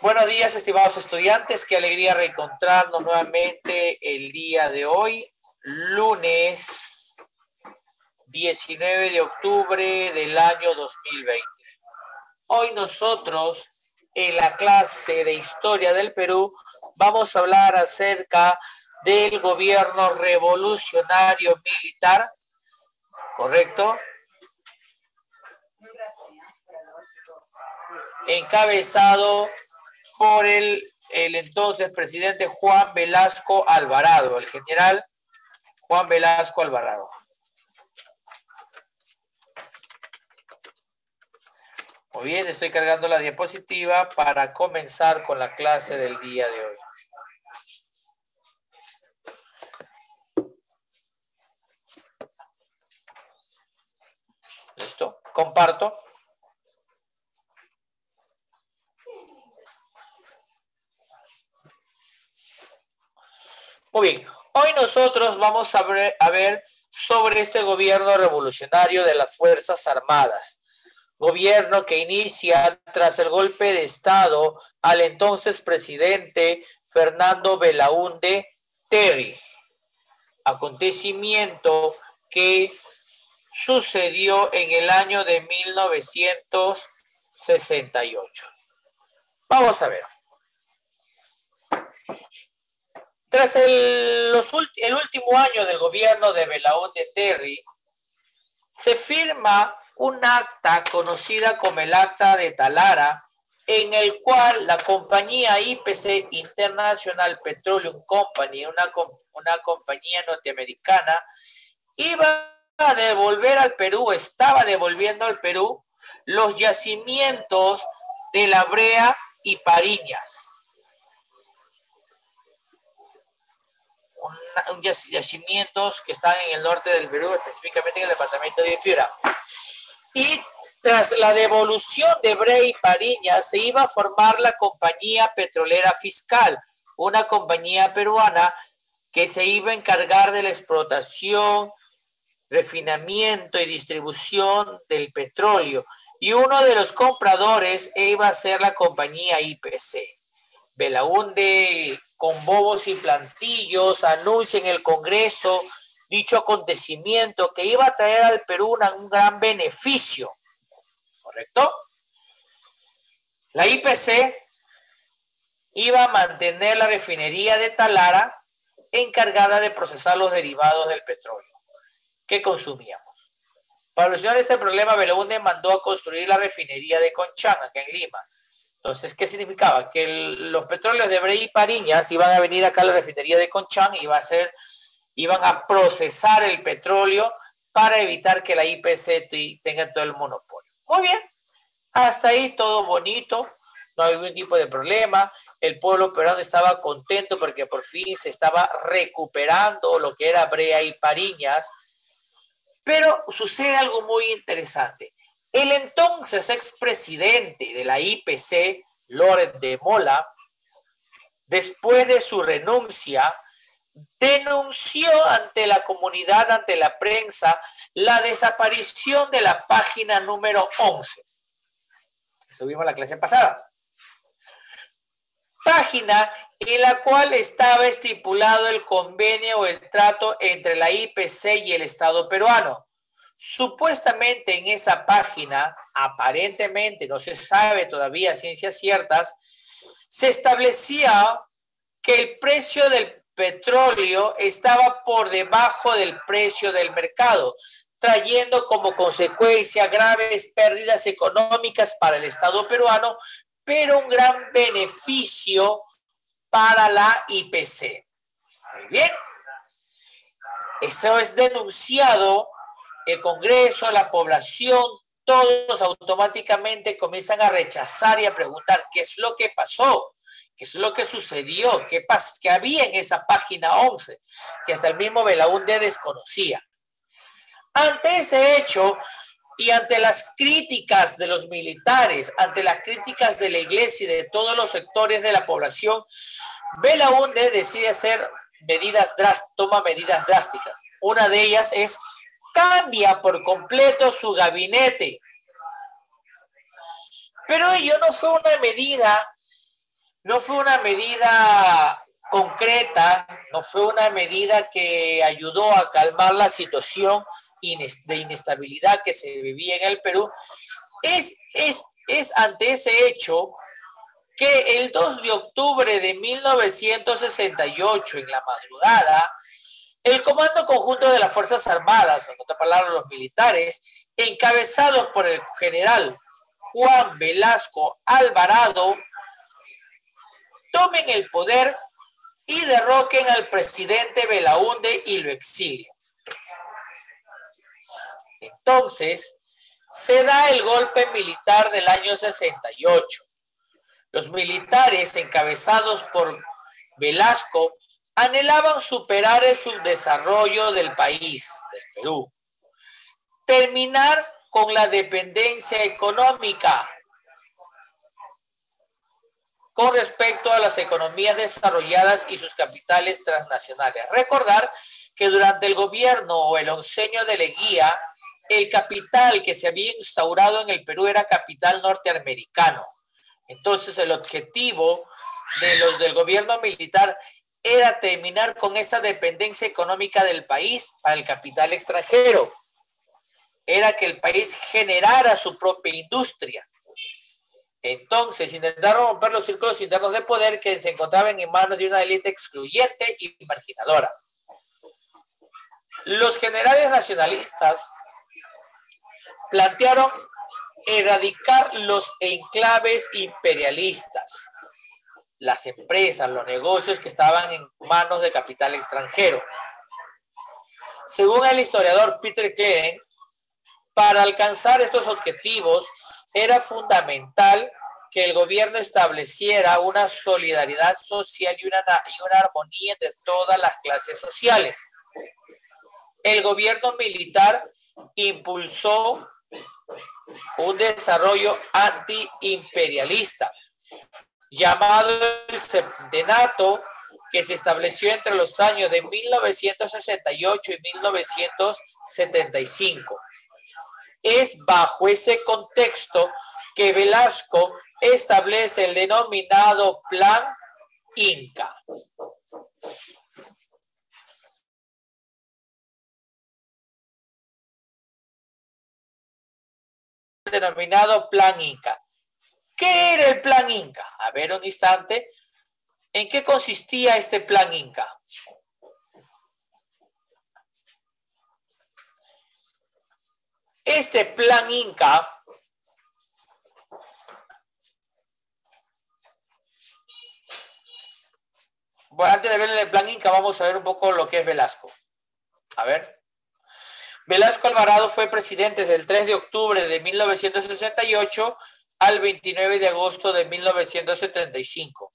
Buenos días, estimados estudiantes. Qué alegría reencontrarnos nuevamente el día de hoy, lunes 19 de octubre del año 2020. Hoy nosotros, en la clase de Historia del Perú, vamos a hablar acerca del gobierno revolucionario militar, ¿correcto? Encabezado por el entonces presidente Juan Velasco Alvarado, el general Juan Velasco Alvarado. Muy bien, estoy cargando la diapositiva para comenzar con la clase del día de hoy. ¿Listo? Comparto. Muy bien, hoy nosotros vamos a ver sobre este gobierno revolucionario de las Fuerzas Armadas. Gobierno que inicia tras el golpe de Estado al entonces presidente Fernando Belaúnde Terry. Acontecimiento que sucedió en el año de 1968. Vamos a ver. Tras el último año del gobierno de Belaúnde Terry, se firma un acta conocida como el Acta de Talara, en el cual la compañía IPC, International Petroleum Company, una compañía norteamericana, iba a devolver al Perú, estaba devolviendo al Perú los yacimientos de La Brea y Pariñas. Yacimientos que están en el norte del Perú, específicamente en el departamento de Piura. Y tras la devolución de Brea y Pariñas, se iba a formar la Compañía Petrolera Fiscal, una compañía peruana que se iba a encargar de la explotación, refinamiento y distribución del petróleo. Y uno de los compradores iba a ser la compañía IPC. Belaúnde, con bobos y plantillos, anuncia en el Congreso dicho acontecimiento que iba a traer al Perú un gran beneficio, ¿correcto? La IPC iba a mantener la refinería de Talara encargada de procesar los derivados del petróleo que consumíamos. Para solucionar este problema, Belaúnde mandó a construir la refinería de Conchán, acá en Lima. Entonces, ¿qué significaba? Que los petróleos de Brea y Pariñas iban a venir acá a la refinería de Conchán y iban a procesar el petróleo para evitar que la IPC tenga todo el monopolio. Muy bien, hasta ahí todo bonito, no había ningún tipo de problema. El pueblo peruano estaba contento porque por fin se estaba recuperando lo que era Brea y Pariñas. Pero sucede algo muy interesante. El entonces expresidente de la IPC, Loret de Mola, después de su renuncia, denunció ante la comunidad, ante la prensa, la desaparición de la página número 11. Eso vimos en la clase pasada. Página en la cual estaba estipulado el convenio o el trato entre la IPC y el Estado peruano. Supuestamente en esa página, aparentemente, no se sabe todavía ciencias ciertas, se establecía que el precio del petróleo estaba por debajo del precio del mercado, trayendo como consecuencia graves pérdidas económicas para el Estado peruano, pero un gran beneficio para la IPC. Muy bien. Eso es denunciado. El Congreso, la población, todos automáticamente comienzan a rechazar y a preguntar qué es lo que pasó, qué es lo que sucedió, qué había en esa página 11, que hasta el mismo Belaúnde desconocía. Ante ese hecho y ante las críticas de los militares, ante las críticas de la iglesia y de todos los sectores de la población, Belaúnde decide toma medidas drásticas. Una de ellas es cambia por completo su gabinete. Pero ello no fue una medida No fue una medida concreta, no fue una medida que ayudó a calmar la situación de inestabilidad que se vivía en el Perú. Es ante ese hecho que el 2 de octubre de 1968, en la madrugada, el Comando Conjunto de las Fuerzas Armadas, en otras palabras, los militares, encabezados por el general Juan Velasco Alvarado, tomen el poder y derroquen al presidente Belaúnde y lo exilien. Entonces, se da el golpe militar del año 68. Los militares, encabezados por Velasco, anhelaban superar el subdesarrollo del país, del Perú, terminar con la dependencia económica con respecto a las economías desarrolladas y sus capitales transnacionales. Recordar que durante el gobierno o el oncenio de Leguía, el capital que se había instaurado en el Perú era capital norteamericano. Entonces el objetivo de los del gobierno militar era terminar con esa dependencia económica del país para el capital extranjero. Era que el país generara su propia industria. Entonces intentaron romper los círculos internos de poder que se encontraban en manos de una élite excluyente y marginadora. Los generales nacionalistas plantearon erradicar los enclaves imperialistas, las empresas, los negocios que estaban en manos de capital extranjero. Según el historiador Peter Klein, para alcanzar estos objetivos era fundamental que el gobierno estableciera una solidaridad social y una armonía entre todas las clases sociales. El gobierno militar impulsó un desarrollo antiimperialista llamado el Septenato, que se estableció entre los años de 1968 y 1975. Es bajo ese contexto que Velasco establece el denominado Plan Inca. Denominado Plan Inca. ¿Qué era el Plan Inca? A ver un instante. ¿En qué consistía este Plan Inca? Este Plan Inca bueno, antes de ver el Plan Inca, vamos a ver un poco lo que es Velasco. A ver. Velasco Alvarado fue presidente del 3 de octubre de 1968 al 29 de agosto de 1975.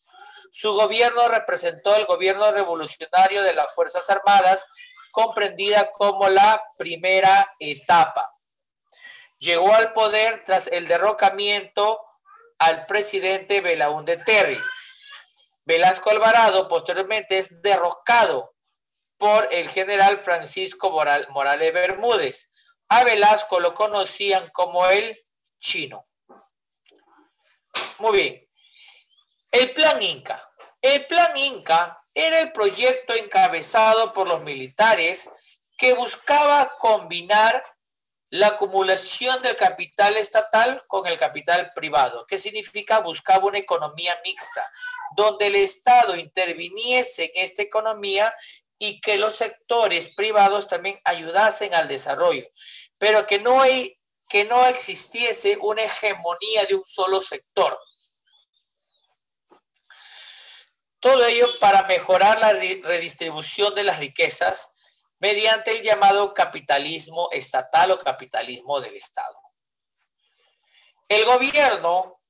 Su gobierno representó el gobierno revolucionario de las Fuerzas Armadas, comprendida como la primera etapa. Llegó al poder tras el derrocamiento al presidente Belaúnde Terry. Velasco Alvarado posteriormente es derrocado por el general Francisco Morales Bermúdez. A Velasco lo conocían como el Chino. Muy bien. El Plan Inca. El Plan Inca era el proyecto encabezado por los militares que buscaba combinar la acumulación del capital estatal con el capital privado. ¿Qué significa? Buscaba una economía mixta, donde el Estado interviniese en esta economía y que los sectores privados también ayudasen al desarrollo, pero que no existiese una hegemonía de un solo sector. Todo ello para mejorar la redistribución de las riquezas mediante el llamado capitalismo estatal o capitalismo del Estado. El gobierno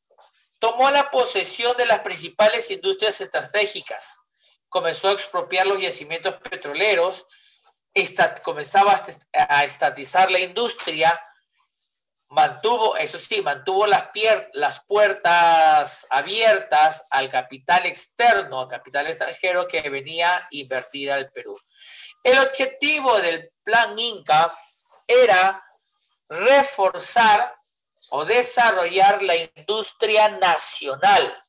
tomó la posesión de las principales industrias estratégicas, comenzó a expropiar los yacimientos petroleros, comenzaba a estatizar la industria, mantuvo las puertas abiertas al capital externo, al capital extranjero que venía a invertir al Perú. El objetivo del Plan Inca era reforzar o desarrollar la industria nacional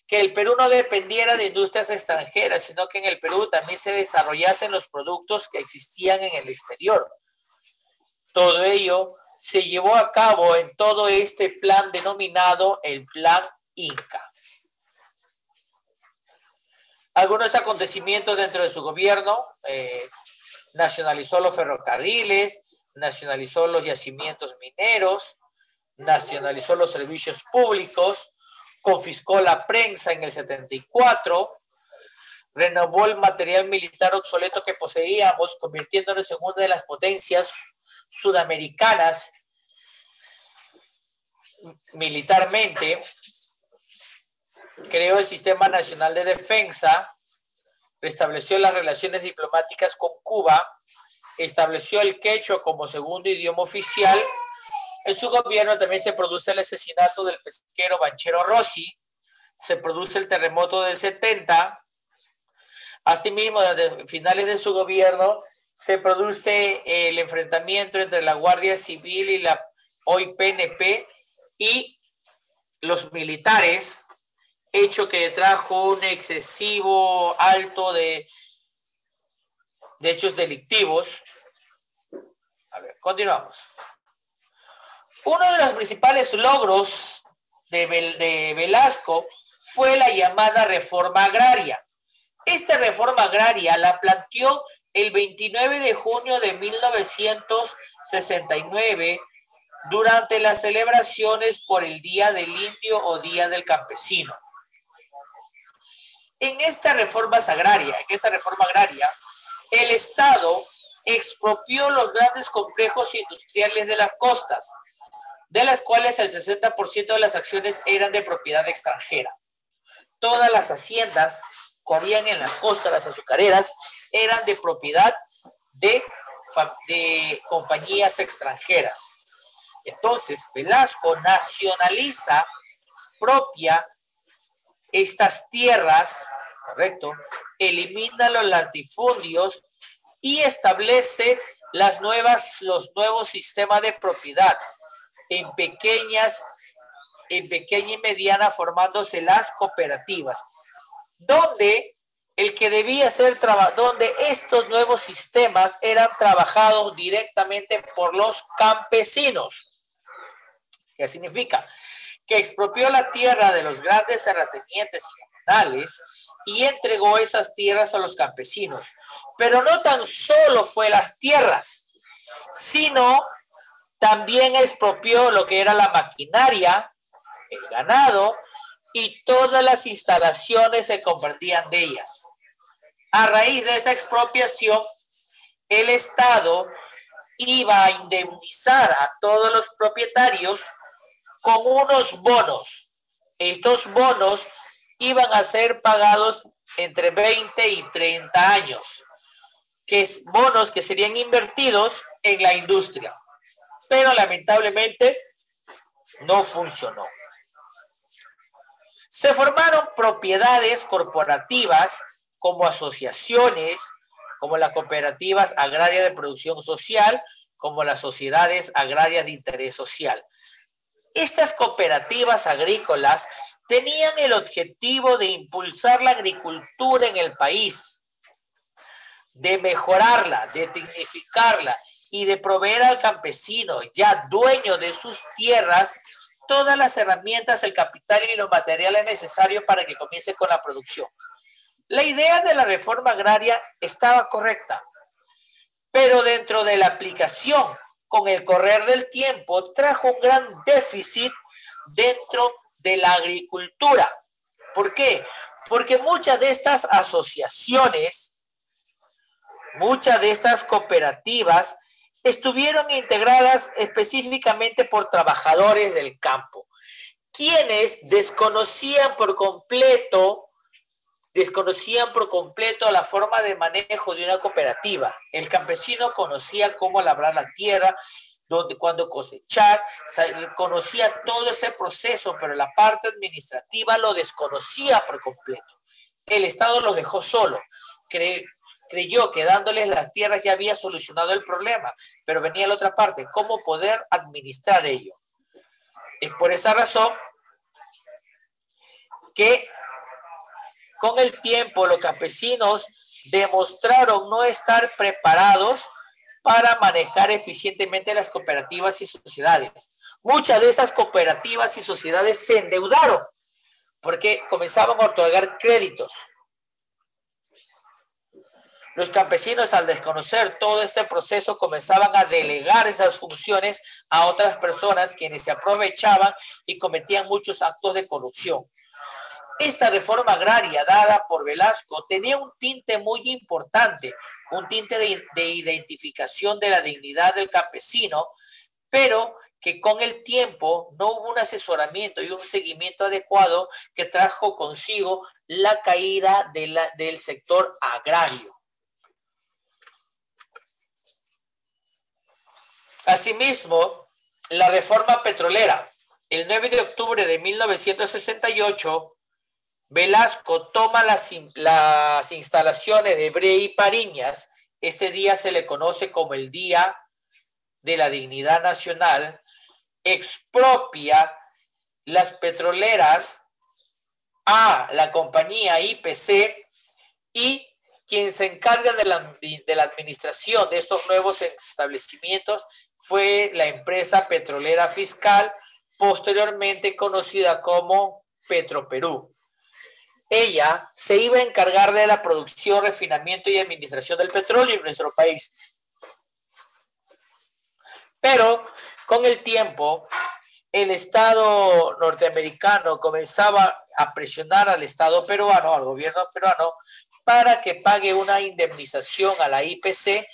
que el Perú no dependiera de industrias extranjeras, sino que en el Perú también se desarrollasen los productos que existían en el exterior. Todo ello se llevó a cabo en todo este plan denominado el Plan Inca. Algunos acontecimientos dentro de su gobierno: nacionalizó los ferrocarriles, nacionalizó los yacimientos mineros, nacionalizó los servicios públicos, confiscó la prensa en el 74, renovó el material militar obsoleto que poseíamos, convirtiéndonos en una de las potencias sudamericanas militarmente, creó el Sistema Nacional de Defensa, restableció las relaciones diplomáticas con Cuba, estableció el quechua como segundo idioma oficial. En su gobierno también se produce el asesinato del pesquero Banchero Rossi, se produce el terremoto del 70. Asimismo, desde finales de su gobierno se produce el enfrentamiento entre la Guardia Civil y la hoy PNP y los militares, hecho que trajo un excesivo alto de hechos delictivos. A ver, continuamos. Uno de los principales logros de Velasco fue la llamada reforma agraria. Esta reforma agraria la planteó el 29 de junio de 1969 durante las celebraciones por el Día del Indio o Día del Campesino. En esta reforma agraria, el Estado expropió los grandes complejos industriales de las costas, de las cuales el 60% de las acciones eran de propiedad extranjera. Todas las haciendas que habían en las costas, las azucareras, eran de propiedad de compañías extranjeras. Entonces, Velasco nacionaliza, expropia estas tierras, correcto, elimina los latifundios y establece los nuevos sistemas de propiedad en pequeña y mediana, formándose las cooperativas, donde donde estos nuevos sistemas eran trabajados directamente por los campesinos. ¿Qué significa? Que expropió la tierra de los grandes terratenientes y comunales y entregó esas tierras a los campesinos. Pero no tan solo fue las tierras, sino también expropió lo que era la maquinaria, el ganado y todas las instalaciones se comprendían de ellas. A raíz de esta expropiación, el Estado iba a indemnizar a todos los propietarios con unos bonos. Estos bonos iban a ser pagados entre 20 y 30 años, bonos que serían invertidos en la industria. Pero lamentablemente no funcionó. Se formaron propiedades corporativas como asociaciones, como las cooperativas agrarias de producción social, como las sociedades agrarias de interés social. Estas cooperativas agrícolas tenían el objetivo de impulsar la agricultura en el país, de mejorarla, de dignificarla y de proveer al campesino, ya dueño de sus tierras, todas las herramientas, el capital y los materiales necesarios para que comience con la producción. La idea de la reforma agraria estaba correcta, pero dentro de la aplicación, con el correr del tiempo, trajo un gran déficit dentro de la agricultura. ¿Por qué? Porque muchas de estas asociaciones, muchas de estas cooperativas estuvieron integradas específicamente por trabajadores del campo, quienes desconocían por completo la forma de manejo de una cooperativa. El campesino conocía cómo labrar la tierra, cuándo cosechar, conocía todo ese proceso, pero la parte administrativa lo desconocía por completo. El Estado los dejó solo. Creyó que dándoles las tierras ya había solucionado el problema, pero venía la otra parte, cómo poder administrar ello. Es por esa razón que Con el tiempo, los campesinos demostraron no estar preparados para manejar eficientemente las cooperativas y sociedades. Muchas de esas cooperativas y sociedades se endeudaron porque comenzaban a otorgar créditos. Los campesinos, al desconocer todo este proceso, comenzaban a delegar esas funciones a otras personas quienes se aprovechaban y cometían muchos actos de corrupción. Esta reforma agraria dada por Velasco tenía un tinte muy importante, un tinte de identificación de la dignidad del campesino, pero que con el tiempo no hubo un asesoramiento y un seguimiento adecuado que trajo consigo la caída del sector agrario. Asimismo, la reforma petrolera. El 9 de octubre de 1968, Velasco toma las instalaciones de Brey y Pariñas. Ese día se le conoce como el Día de la Dignidad Nacional. Expropia las petroleras a la compañía IPC y quien se encarga de la administración de estos nuevos establecimientos fue la empresa petrolera fiscal, posteriormente conocida como Petroperú. Ella se iba a encargar de la producción, refinamiento y administración del petróleo en nuestro país. Pero con el tiempo, el Estado norteamericano comenzaba a presionar al Estado peruano, al gobierno peruano, para que pague una indemnización a la IPC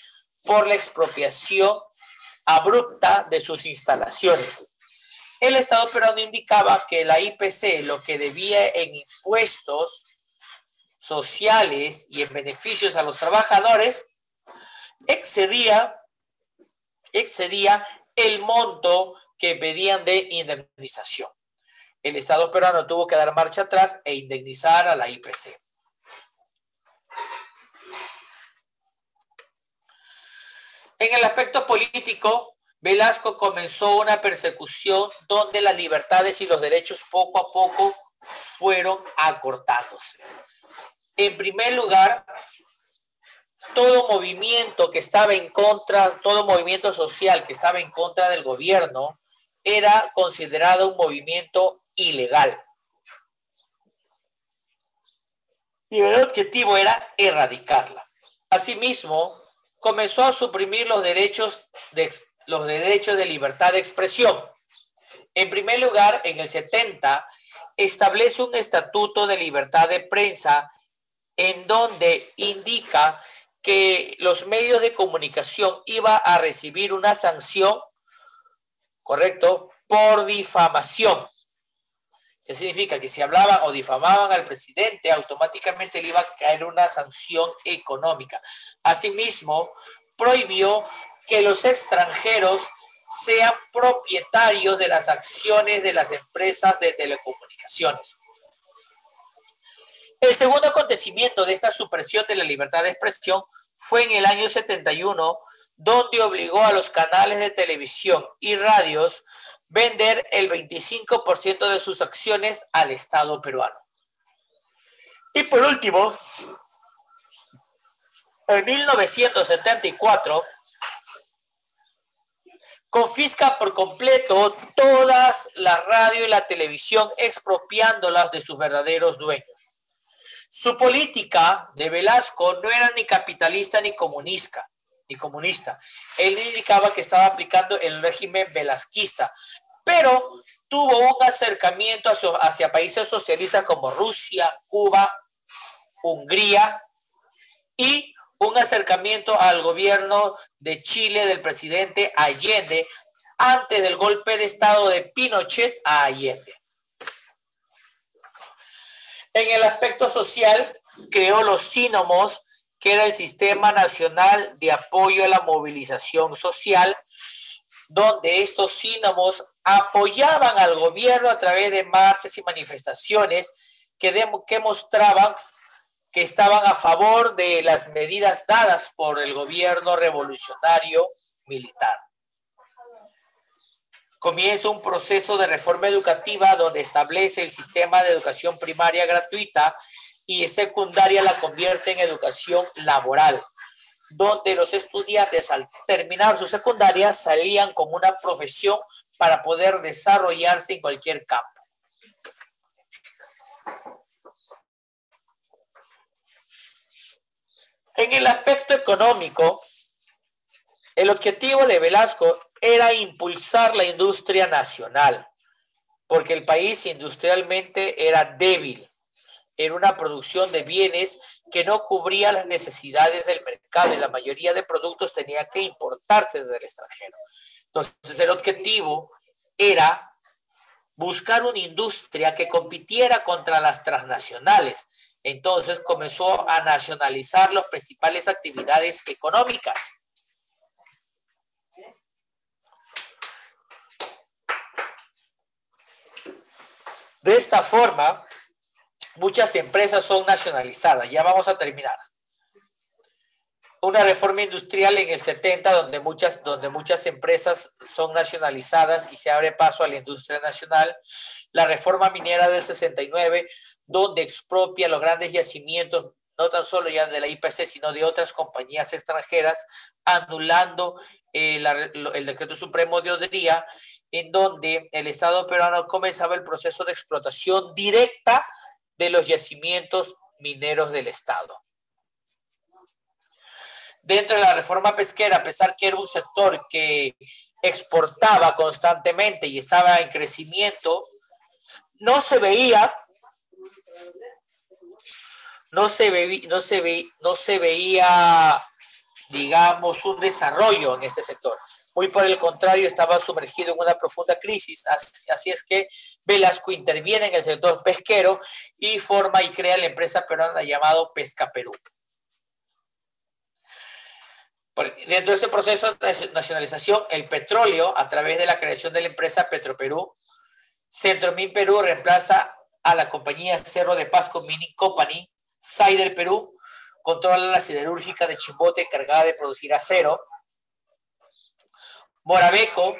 por la expropiación abrupta de sus instalaciones. El Estado peruano indicaba que la IPC lo que debía en impuestos sociales y en beneficios a los trabajadores excedía el monto que pedían de indemnización. El Estado peruano tuvo que dar marcha atrás e indemnizar a la IPC. En el aspecto político, Velasco comenzó una persecución donde las libertades y los derechos poco a poco fueron acortándose. En primer lugar, todo movimiento que estaba en contra, todo movimiento social que estaba en contra del gobierno era considerado un movimiento ilegal. Y el objetivo era erradicarla. Asimismo, comenzó a suprimir los derechos de libertad de expresión. En primer lugar, en el 70, establece un estatuto de libertad de prensa en donde indica que los medios de comunicación iban a recibir una sanción, ¿correcto?, por difamación. ¿Qué significa? Que si hablaban o difamaban al presidente, automáticamente le iba a caer una sanción económica. Asimismo, prohibió que los extranjeros sean propietarios de las acciones de las empresas de telecomunicaciones. El segundo acontecimiento de esta supresión de la libertad de expresión fue en el año 71, donde obligó a los canales de televisión y radios vender el 25% de sus acciones al Estado peruano. Y por último, en 1974, confisca por completo todas la radio y la televisión, expropiándolas de sus verdaderos dueños. Su política de Velasco no era ni capitalista ni comunista. Él indicaba que estaba aplicando el régimen velasquista, pero tuvo un acercamiento hacia países socialistas como Rusia, Cuba, Hungría y un acercamiento al gobierno de Chile del presidente Allende antes del golpe de estado de Pinochet a Allende. En el aspecto social, creó los SINOMOS, que era el Sistema Nacional de Apoyo a la Movilización Social, donde estos SINOMOS apoyaban al gobierno a través de marchas y manifestaciones que mostraban que estaban a favor de las medidas dadas por el gobierno revolucionario militar. Comienza un proceso de reforma educativa donde establece el sistema de educación primaria gratuita y secundaria la convierte en educación laboral, donde los estudiantes al terminar su secundaria salían con una profesión para poder desarrollarse en cualquier campo. En el aspecto económico, el objetivo de Velasco era impulsar la industria nacional, porque el país industrialmente era débil. Era una producción de bienes que no cubría las necesidades del mercado y la mayoría de productos tenía que importarse desde el extranjero. Entonces, el objetivo era buscar una industria que compitiera contra las transnacionales. Entonces, comenzó a nacionalizar las principales actividades económicas. De esta forma, muchas empresas son nacionalizadas. Ya vamos a terminar. Una reforma industrial en el 70, donde muchas empresas son nacionalizadas y se abre paso a la industria nacional. La reforma minera del 69, donde expropia los grandes yacimientos, no tan solo ya de la IPC, sino de otras compañías extranjeras, anulando el decreto supremo de Odría, en donde el Estado peruano comenzaba el proceso de explotación directa de los yacimientos mineros del Estado. Dentro de la reforma pesquera, a pesar que era un sector que exportaba constantemente y estaba en crecimiento, no se veía, digamos, un desarrollo en este sector. Muy por el contrario, estaba sumergido en una profunda crisis. Así es que Velasco interviene en el sector pesquero y forma y crea la empresa peruana llamada Pesca Perú. Dentro de este proceso de nacionalización, el petróleo, a través de la creación de la empresa Petroperú, Centromin Perú reemplaza a la compañía Cerro de Pasco Mining Company. Sider Perú controla la siderúrgica de Chimbote, encargada de producir acero. Morabeco,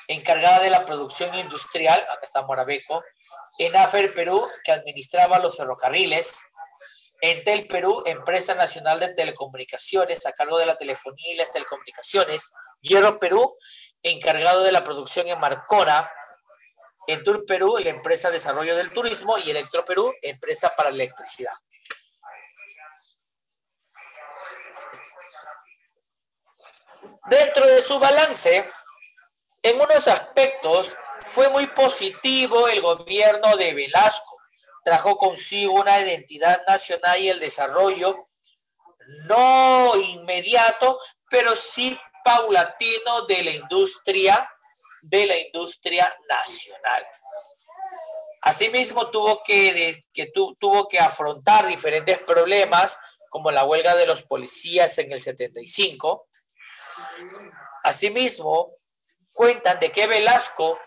encargada de la producción industrial, acá está Morabeco. Enafer Perú, que administraba los ferrocarriles. Entel Perú, empresa nacional de telecomunicaciones, a cargo de la telefonía y las telecomunicaciones. Hierro Perú, encargado de la producción en Marcona. Entur Perú, la empresa de desarrollo del turismo. Y Electro Perú, empresa para electricidad. Dentro de su balance, en unos aspectos fue muy positivo el gobierno de Velasco. Trajo consigo una identidad nacional y el desarrollo no inmediato, pero sí paulatino de la industria nacional. Asimismo, tuvo que afrontar diferentes problemas, como la huelga de los policías en el 75. Asimismo, cuentan de que Velasco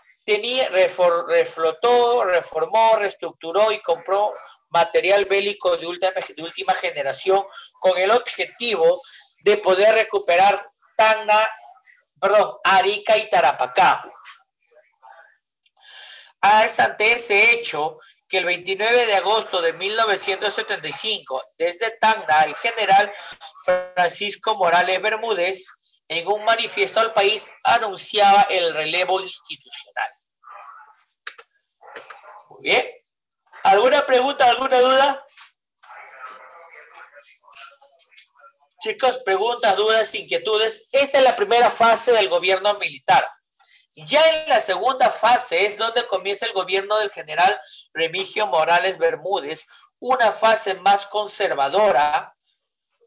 reformó, reestructuró y compró material bélico de última generación con el objetivo de poder recuperar Arica y Tarapacá. Es ante ese hecho que el 29 de agosto de 1975, desde Tacna, el general Francisco Morales Bermúdez, en un manifiesto al país, anunciaba el relevo institucional. Muy bien. ¿Alguna pregunta, alguna duda? Chicos, preguntas, dudas, inquietudes. Esta es la primera fase del gobierno militar. Ya en la segunda fase es donde comienza el gobierno del general Remigio Morales Bermúdez, una fase más conservadora,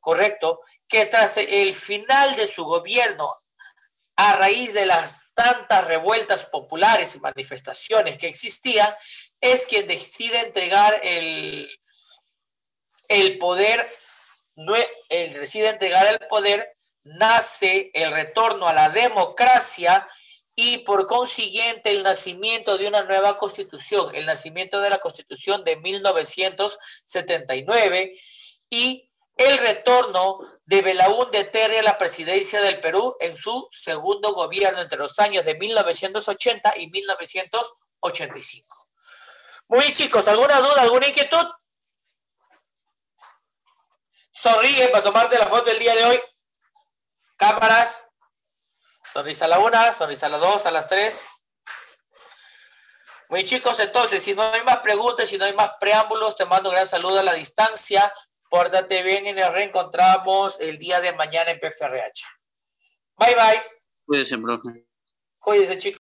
¿correcto?, que tras el final de su gobierno, a raíz de las tantas revueltas populares y manifestaciones que existían, es quien decide entregar el poder, nace el retorno a la democracia y por consiguiente el nacimiento de una nueva constitución, el nacimiento de la constitución de 1979 y el retorno de Belaúnde Terry a la presidencia del Perú en su segundo gobierno entre los años de 1980 y 1985. Muy bien, chicos, ¿alguna duda, alguna inquietud? Sonríe para tomarte la foto del día de hoy. Cámaras. Sonrisa a la 1, sonrisa a la 2, a las 3. Muy chicos, entonces, si no hay más preguntas, si no hay más preámbulos, te mando un gran saludo a la distancia. Pórtate bien y nos reencontramos el día de mañana en PFRH. Bye, bye. Cuídense, profe. Cuídense, chicos.